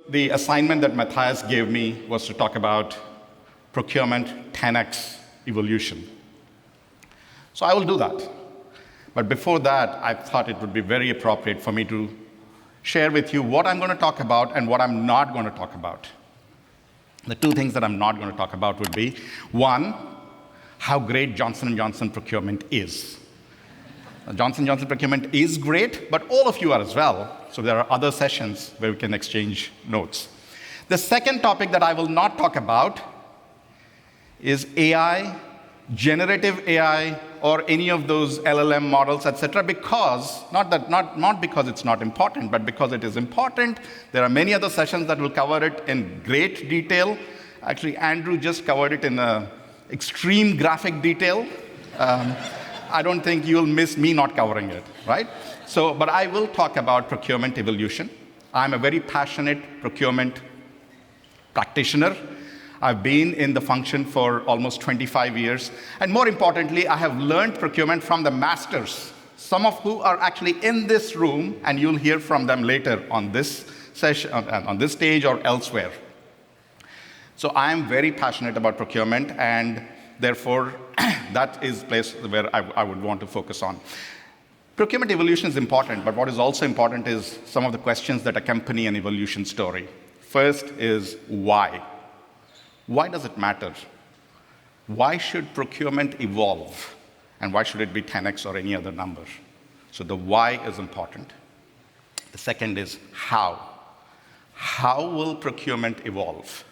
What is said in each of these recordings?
The assignment that Matthias gave me was to talk about procurement 10x evolution. So I will do that. But before that, I thought it would be very appropriate for me to share with you what I'm going to talk about and what I'm not going to talk about. The two things that I'm not going to talk about would be, one, how great Johnson & Johnson procurement is. Johnson & Johnson procurement is great, but all of you are as well. So there are other sessions where we can exchange notes. The second topic that I will not talk about is AI, generative AI, or any of those LLM models, etc., because, not because it's not important, but because it is important. There are many other sessions that will cover it in great detail. Actually, Andrew just covered it in extreme graphic detail. I don't think you'll miss me not covering it, right? So, but I will talk about procurement evolution. I'm a very passionate procurement practitioner. I've been in the function for almost 25 years. And more importantly, I have learned procurement from the masters, some of who are actually in this room, and you'll hear from them later on this session, on this stage or elsewhere. So I am very passionate about procurement, and therefore, that is the place where I would want to focus on. Procurement evolution is important, but what is also important is some of the questions that accompany an evolution story. First is why? Why does it matter? Why should procurement evolve? And why should it be 10x or any other number? So the why is important. The second is how. How will procurement evolve?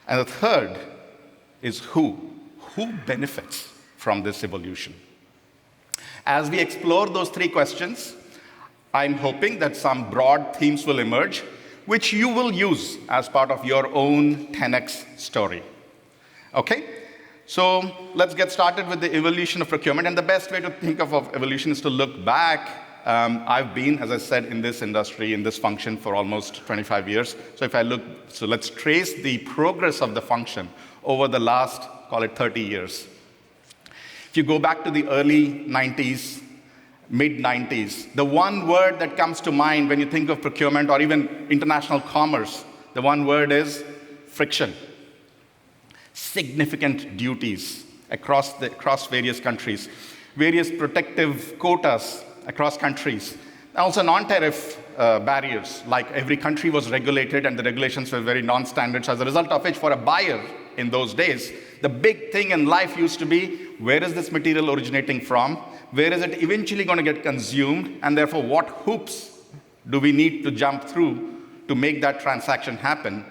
And the third is who. Who benefits from this evolution? As we explore those three questions, I'm hoping that some broad themes will emerge, which you will use as part of your own 10x story. Okay? So let's get started with the evolution of procurement. And the best way to think of evolution is to look back. I've been, as I said, in this industry, in this function for almost 25 years. So let's trace the progress of the function over the last, call it 30 years. If you go back to the early 90s, mid-90s, the one word that comes to mind when you think of procurement or even international commerce, the one word is friction. Significant duties across various countries, various protective quotas across countries, and also non-tariff barriers, like every country was regulated and the regulations were very non-standard. So as a result of which, for a buyer in those days, the big thing in life used to be, where is this material originating from? Where is it eventually going to get consumed? And therefore, what hoops do we need to jump through to make that transaction happen?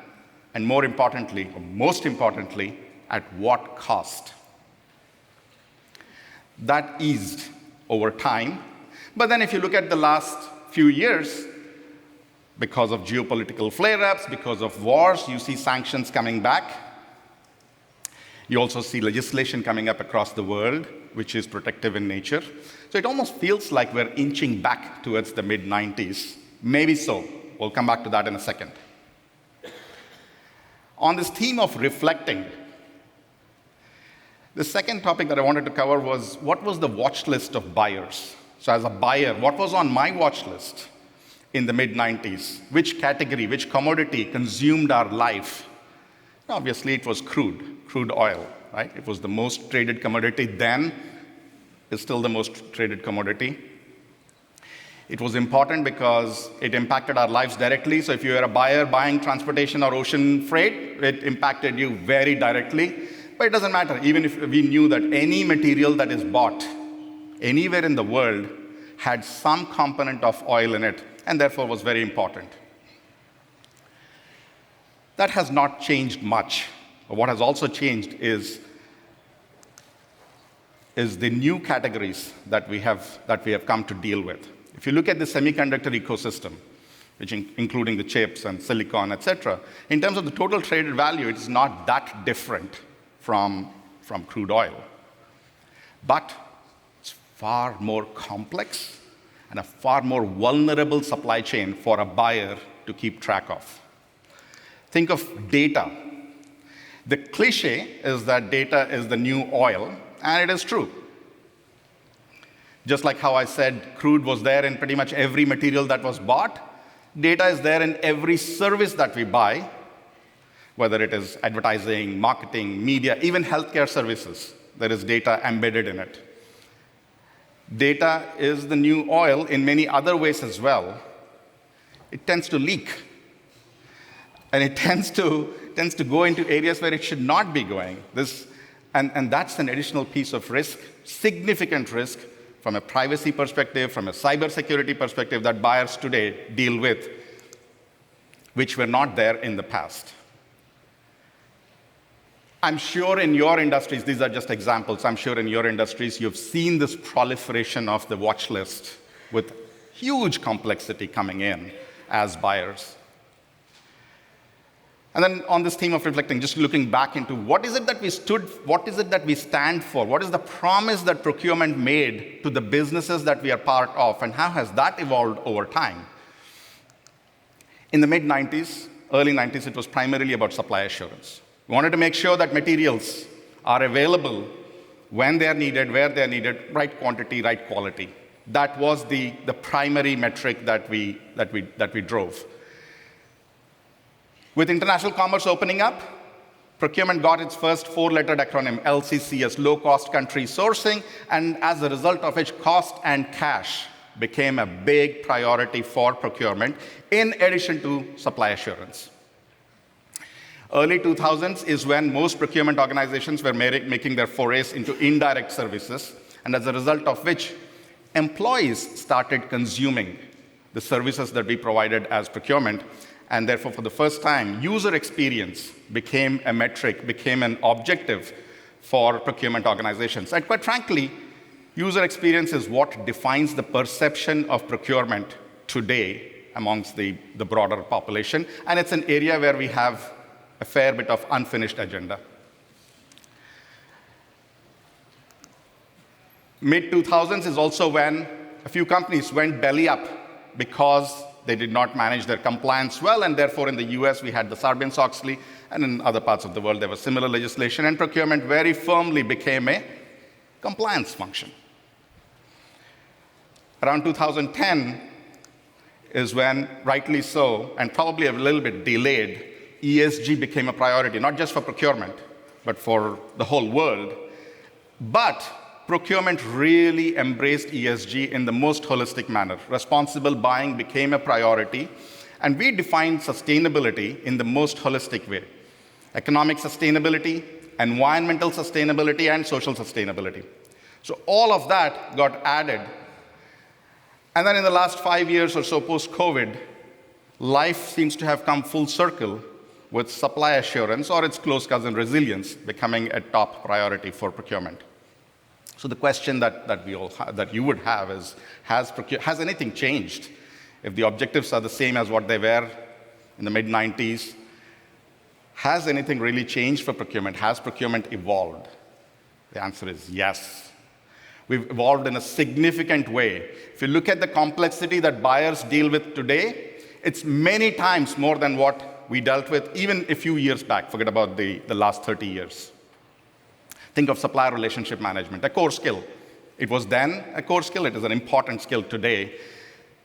And more importantly, or most importantly, at what cost? That eased over time. But then if you look at the last few years, because of geopolitical flare-ups, because of wars, you see sanctions coming back. You also see legislation coming up across the world, which is protective in nature. So it almost feels like we're inching back towards the mid-90s. Maybe so. We'll come back to that in a second. On this theme of reflecting, the second topic that I wanted to cover was, what was the watch list of buyers? So as a buyer, what was on my watch list in the mid-90s? Which category, which commodity consumed our life? Obviously, it was crude oil, right? It was the most traded commodity then. It's still the most traded commodity. It was important because it impacted our lives directly. So if you were a buyer buying transportation or ocean freight, it impacted you very directly. But it doesn't matter. Even if we knew that any material that is bought anywhere in the world had some component of oil in it, and therefore was very important. That has not changed much. But what has also changed is the new categories that we have come to deal with. If you look at the semiconductor ecosystem, which including the chips and silicon, etc., in terms of the total traded value, it is not that different from crude oil. But it's far more complex and a far more vulnerable supply chain for a buyer to keep track of. Think of data. The cliche is that data is the new oil, and it is true. Just like how I said crude was there in pretty much every material that was bought, data is there in every service that we buy, whether it is advertising, marketing, media, even healthcare services. There is data embedded in it. Data is the new oil in many other ways as well. It tends to leak. And it tends to go into areas where it should not be going. And that's an additional piece of risk, significant risk, from a privacy perspective, from a cybersecurity perspective that buyers today deal with, which were not there in the past. I'm sure in your industries, these are just examples, I'm sure in your industries you've seen this proliferation of the watch list with huge complexity coming in as buyers. And then on this theme of reflecting, just looking back into what is it that we stand for? What is the promise that procurement made to the businesses that we are part of, and how has that evolved over time? In the mid-90s, early 90s, it was primarily about supply assurance. We wanted to make sure that materials are available when they are needed, where they are needed, right quantity, right quality. That was the primary metric that we drove. With international commerce opening up, procurement got its first four-lettered acronym, LCCS, low-cost country sourcing, and as a result of which, cost and cash became a big priority for procurement, in addition to supply assurance. Early 2000s is when most procurement organizations were making their forays into indirect services, and as a result of which, employees started consuming the services that we provided as procurement. And therefore, for the first time, user experience became a metric, became an objective for procurement organizations. And quite frankly, user experience is what defines the perception of procurement today amongst the broader population. And it's an area where we have a fair bit of unfinished agenda. Mid-2000s is also when a few companies went belly up because they did not manage their compliance well, and therefore in the US we had the Sarbanes-Oxley, and in other parts of the world there was similar legislation, and procurement very firmly became a compliance function. Around 2010 is when, rightly so, and probably a little bit delayed, ESG became a priority, not just for procurement, but for the whole world. But procurement really embraced ESG in the most holistic manner. Responsible buying became a priority, and we defined sustainability in the most holistic way. Economic sustainability, environmental sustainability, and social sustainability. So all of that got added. And then in the last 5 years or so post-COVID, life seems to have come full circle with supply assurance, or its close cousin resilience, becoming a top priority for procurement. So the question that you would have is, has anything changed? If the objectives are the same as what they were in the mid-90s, has anything really changed for procurement? Has procurement evolved? The answer is yes. We've evolved in a significant way. If you look at the complexity that buyers deal with today, it's many times more than what we dealt with even a few years back. Forget about the last 30 years. Think of supplier relationship management, a core skill. It was then a core skill. It is an important skill today.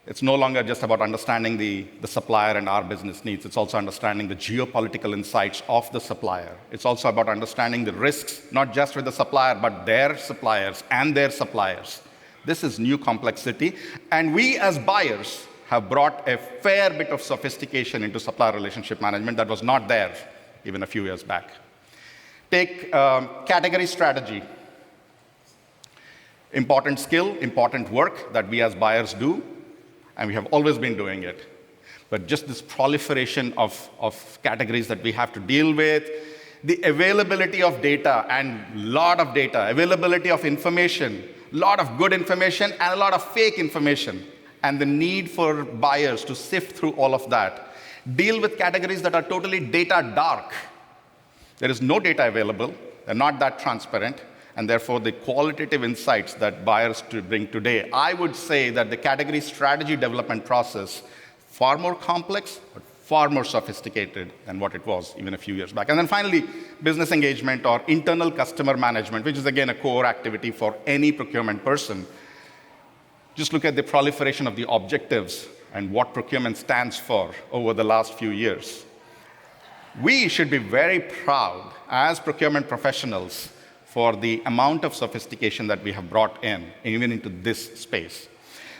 It's no longer just about understanding the supplier and our business needs. It's also understanding the geopolitical insights of the supplier. It's also about understanding the risks, not just with the supplier, but their suppliers and their suppliers. This is new complexity. And we as buyers have brought a fair bit of sophistication into supplier relationship management that was not there even a few years back. Take category strategy. Important skill, important work that we as buyers do, and we have always been doing it. But just this proliferation of categories that we have to deal with, the availability of data, and a lot of data, availability of information, a lot of good information, and a lot of fake information, and the need for buyers to sift through all of that. Deal with categories that are totally data dark. There is no data available, they're not that transparent, and therefore the qualitative insights that buyers bring today, I would say that the category strategy development process, far more complex, but far more sophisticated than what it was even a few years back. And then finally, business engagement or internal customer management, which is again a core activity for any procurement person. Just look at the proliferation of the objectives and what procurement stands for over the last few years. We should be very proud as procurement professionals for the amount of sophistication that we have brought in, even into this space.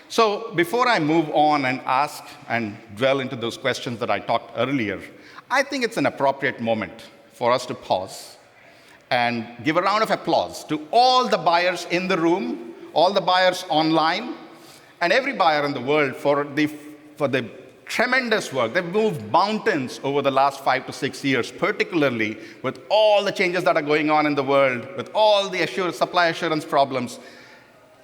So before I move on and ask and dwell into those questions that I talked earlier, I think it's an appropriate moment for us to pause and give a round of applause to all the buyers in the room, all the buyers online, and every buyer in the world for the tremendous work. They've moved mountains over the last 5 to 6 years, particularly with all the changes that are going on in the world, with all the supply assurance problems.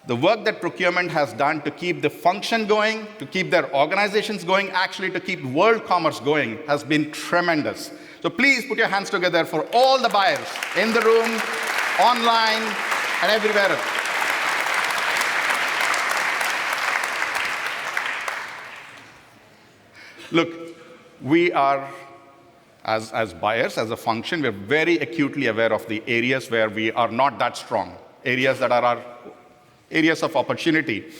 The work that procurement has done to keep the function going, to keep their organizations going, actually to keep world commerce going, has been tremendous. So please put your hands together for all the buyers in the room, online, and everywhere else. Look, we are, as buyers, as a function, we're very acutely aware of the areas where we are not that strong, areas that are our areas of opportunity.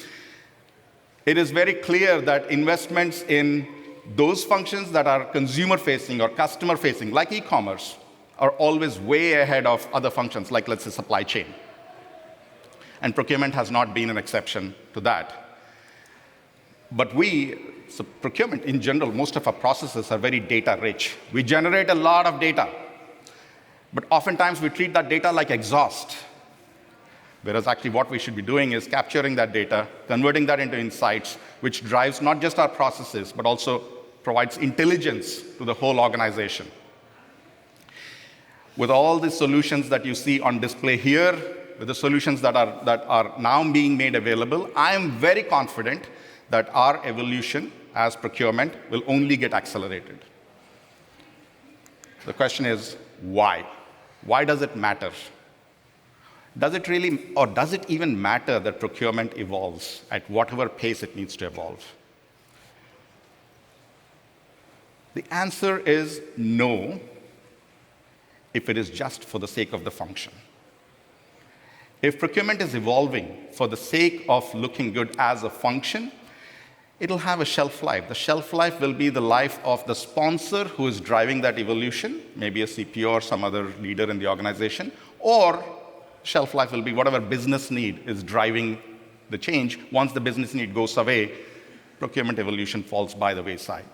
It is very clear that investments in those functions that are consumer-facing or customer-facing, like e-commerce, are always way ahead of other functions, like, let's say, supply chain. And procurement has not been an exception to that. But so procurement in general, most of our processes are very data-rich. We generate a lot of data, but oftentimes we treat that data like exhaust. Whereas actually what we should be doing is capturing that data, converting that into insights, which drives not just our processes, but also provides intelligence to the whole organization. With all the solutions that you see on display here, with the solutions that are now being made available, I am very confident that our evolution as procurement will only get accelerated. The question is, why? Why does it matter? Does it really, or does it even matter that procurement evolves at whatever pace it needs to evolve? The answer is no, if it is just for the sake of the function. If procurement is evolving for the sake of looking good as a function, it'll have a shelf life. The shelf life will be the life of the sponsor who is driving that evolution, maybe a CPO or some other leader in the organization, or shelf life will be whatever business need is driving the change. Once the business need goes away, procurement evolution falls by the wayside.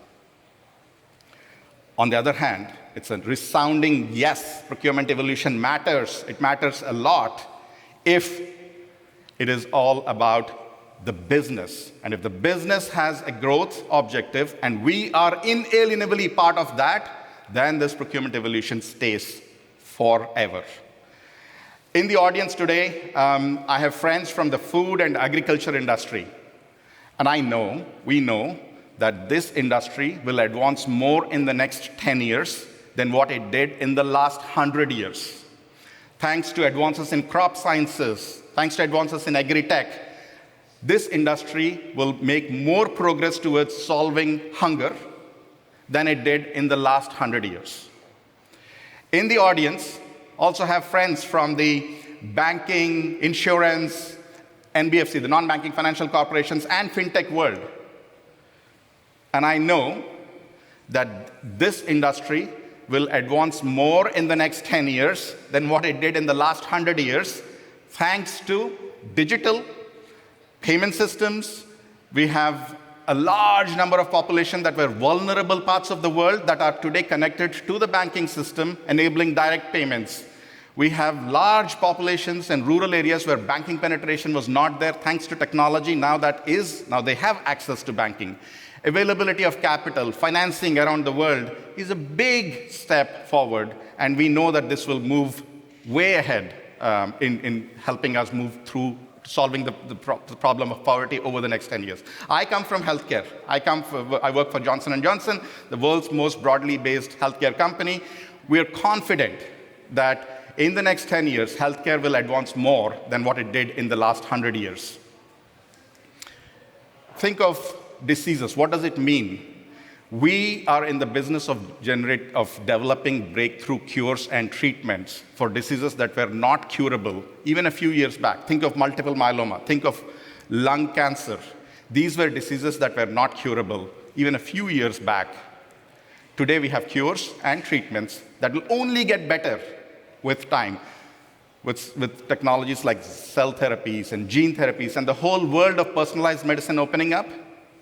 On the other hand, it's a resounding yes, procurement evolution matters. It matters a lot if it is all about the business. And if the business has a growth objective and we are inalienably part of that, then this procurement evolution stays forever. In the audience today, I have friends from the food and agriculture industry. And we know that this industry will advance more in the next 10 years than what it did in the last 100 years. Thanks to advances in crop sciences, thanks to advances in agri-tech, this industry will make more progress towards solving hunger than it did in the last 100 years. In the audience, also have friends from the banking, insurance, NBFC, the non-banking financial corporations, and fintech world. And I know that this industry will advance more in the next 10 years than what it did in the last 100 years, thanks to digital payment systems. We have a large number of population that were vulnerable parts of the world that are today connected to the banking system, enabling direct payments. We have large populations in rural areas where banking penetration was not there. Thanks to technology, now they have access to banking. Availability of capital, financing around the world is a big step forward, and we know that this will move way ahead in helping us move through solving the problem of poverty over the next 10 years. I come from healthcare. I work for Johnson & Johnson, the world's most broadly based healthcare company. We're confident that in the next 10 years, healthcare will advance more than what it did in the last 100 years. Think of diseases. What does it mean? We are in the business of developing breakthrough cures and treatments for diseases that were not curable even a few years back. Think of multiple myeloma. Think of lung cancer. These were diseases that were not curable even a few years back. Today we have cures and treatments that will only get better with time, with technologies like cell therapies and gene therapies and the whole world of personalized medicine opening up.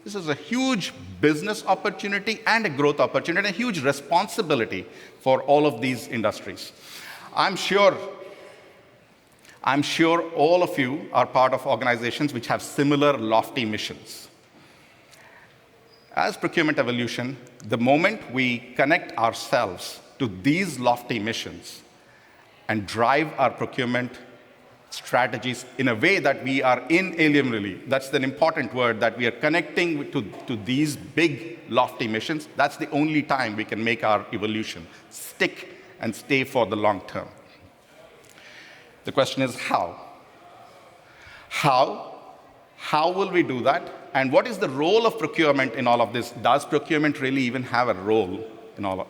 This is a huge business opportunity and a growth opportunity, and a huge responsibility for all of these industries. I'm sure all of you are part of organizations which have similar lofty missions. As Procurement Evolution, the moment we connect ourselves to these lofty missions and drive our procurement strategies in a way that we are inalienably, that's the important word, that we are connecting to these big, lofty missions, that's the only time we can make our evolution stick and stay for the long term. The question is how? How will we do that? And what is the role of procurement in all of this? Does procurement really even have a role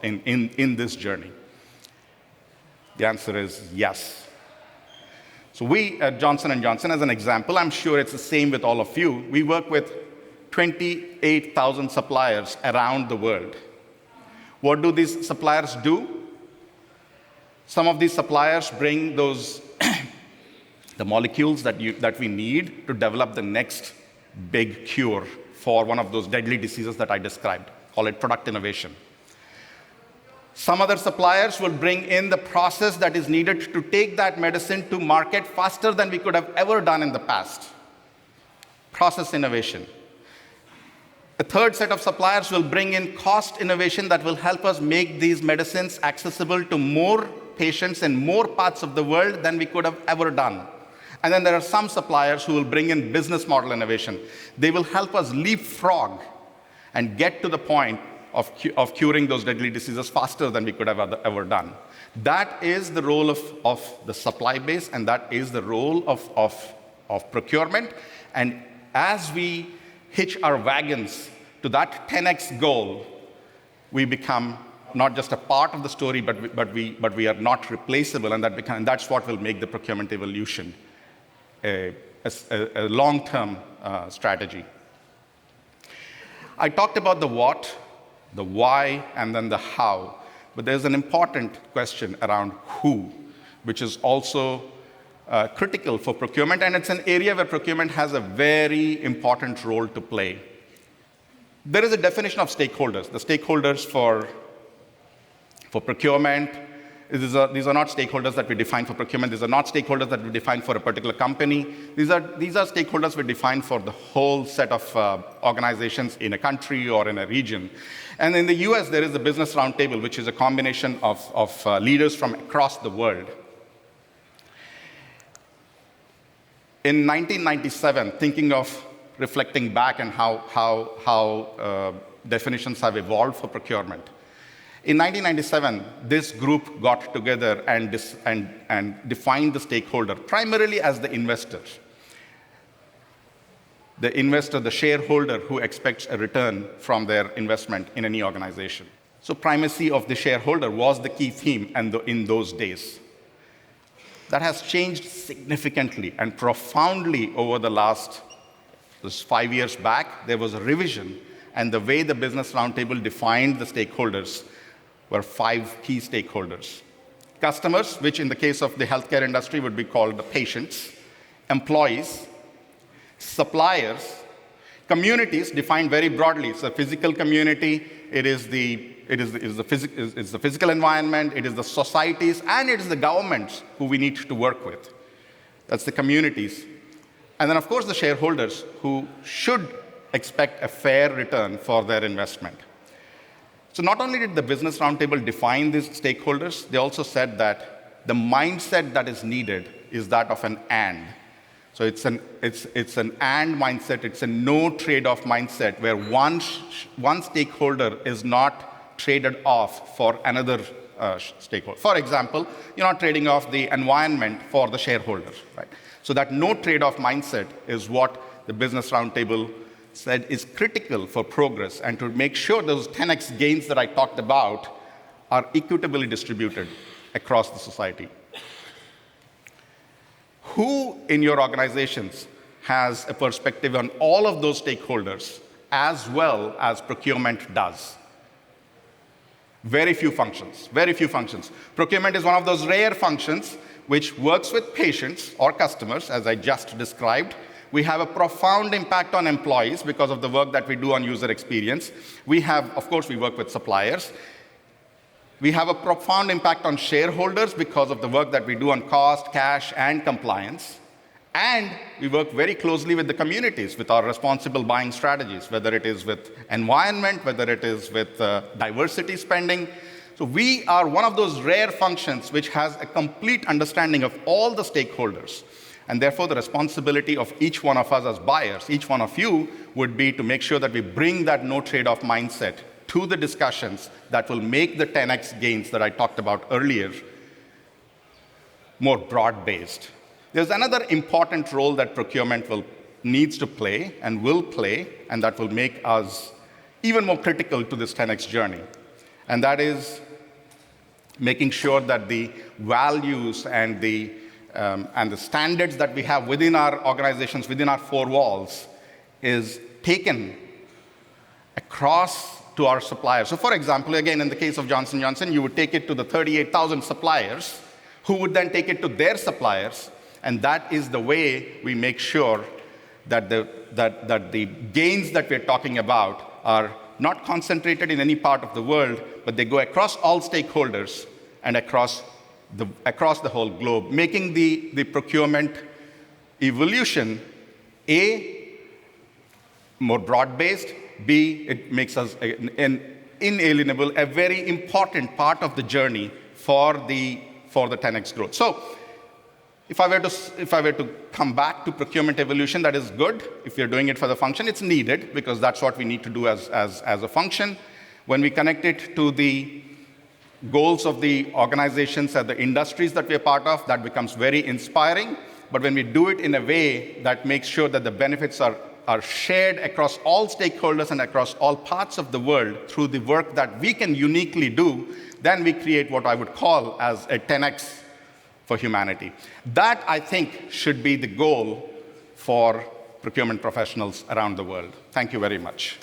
in this journey? The answer is yes. So we at Johnson & Johnson, as an example, I'm sure it's the same with all of you, we work with 28,000 suppliers around the world. What do these suppliers do? Some of these suppliers bring those the molecules that we need to develop the next big cure for one of those deadly diseases that I described. Call it product innovation. Some other suppliers will bring in the process that is needed to take that medicine to market faster than we could have ever done in the past. Process innovation. A third set of suppliers will bring in cost innovation that will help us make these medicines accessible to more patients in more parts of the world than we could have ever done. And then there are some suppliers who will bring in business model innovation. They will help us leapfrog and get to the point of curing those deadly diseases faster than we could have ever done. That is the role of the supply base, and that is the role of procurement. And as we hitch our wagons to that 10x goal, we become not just a part of the story, but we are not replaceable, and that's what will make the procurement evolution a long-term strategy. I talked about the what, the why, and then the how. But there's an important question around who, which is also critical for procurement, and it's an area where procurement has a very important role to play. There is a definition of stakeholders. The stakeholders for procurement, these are not stakeholders that we define for procurement. These are not stakeholders that we define for a particular company. These are stakeholders we define for the whole set of organizations in a country or in a region. And in the US, there is the Business Roundtable, which is a combination of leaders from across the world. In 1997, thinking of reflecting back and how definitions have evolved for procurement, in 1997, this group got together and defined the stakeholder primarily as the investor. The investor, the shareholder who expects a return from their investment in any organization. So primacy of the shareholder was the key theme in those days. That has changed significantly and profoundly over the last 5 years back. There was a revision, and the way the Business Roundtable defined the stakeholders were 5 key stakeholders. Customers, which in the case of the healthcare industry would be called the patients, employees, suppliers, communities defined very broadly. It's a physical community, it's the physical environment, it is the societies, and it is the governments who we need to work with. That's the communities. And then, of course, the shareholders who should expect a fair return for their investment. So not only did the Business Roundtable define these stakeholders, they also said that the mindset that is needed is that of an and. So it's an and mindset, it's a no trade-off mindset where one stakeholder is not traded off for another stakeholder. For example, you're not trading off the environment for the shareholder, right? So that no trade-off mindset is what the Business Roundtable said is critical for progress and to make sure those 10x gains that I talked about are equitably distributed across the society. Who in your organizations has a perspective on all of those stakeholders as well as procurement does. Very few functions, very few functions. Procurement is one of those rare functions which works with patients or customers, as I just described. We have a profound impact on employees because of the work that we do on user experience. We have, of course, we work with suppliers. We have a profound impact on shareholders because of the work that we do on cost, cash, and compliance. And we work very closely with the communities with our responsible buying strategies, whether it is with environment, whether it is with diversity spending. So we are one of those rare functions which has a complete understanding of all the stakeholders. And therefore, the responsibility of each one of us as buyers, each one of you, would be to make sure that we bring that no trade-off mindset to the discussions that will make the 10x gains that I talked about earlier more broad-based. There's another important role that procurement needs to play, and that will make us even more critical to this 10x journey. And that is making sure that the values and the standards that we have within our organizations, within our four walls, is taken across to our suppliers. So for example, again, in the case of Johnson & Johnson, you would take it to the 38,000 suppliers, who would then take it to their suppliers, and that is the way we make sure that the gains that we're talking about are not concentrated in any part of the world, but they go across all stakeholders and across the whole globe, making the procurement evolution, A, more broad-based, B, it makes us an inalienable, a very important part of the journey for the 10x growth. So if I were to come back to procurement evolution, that is good. If you're doing it for the function, it's needed, because that's what we need to do as a function. When we connect it to the goals of the organizations and the industries that we're part of, that becomes very inspiring. But when we do it in a way that makes sure that the benefits are shared across all stakeholders and across all parts of the world through the work that we can uniquely do, then we create what I would call as a 10x for humanity. That, I think, should be the goal for procurement professionals around the world. Thank you very much.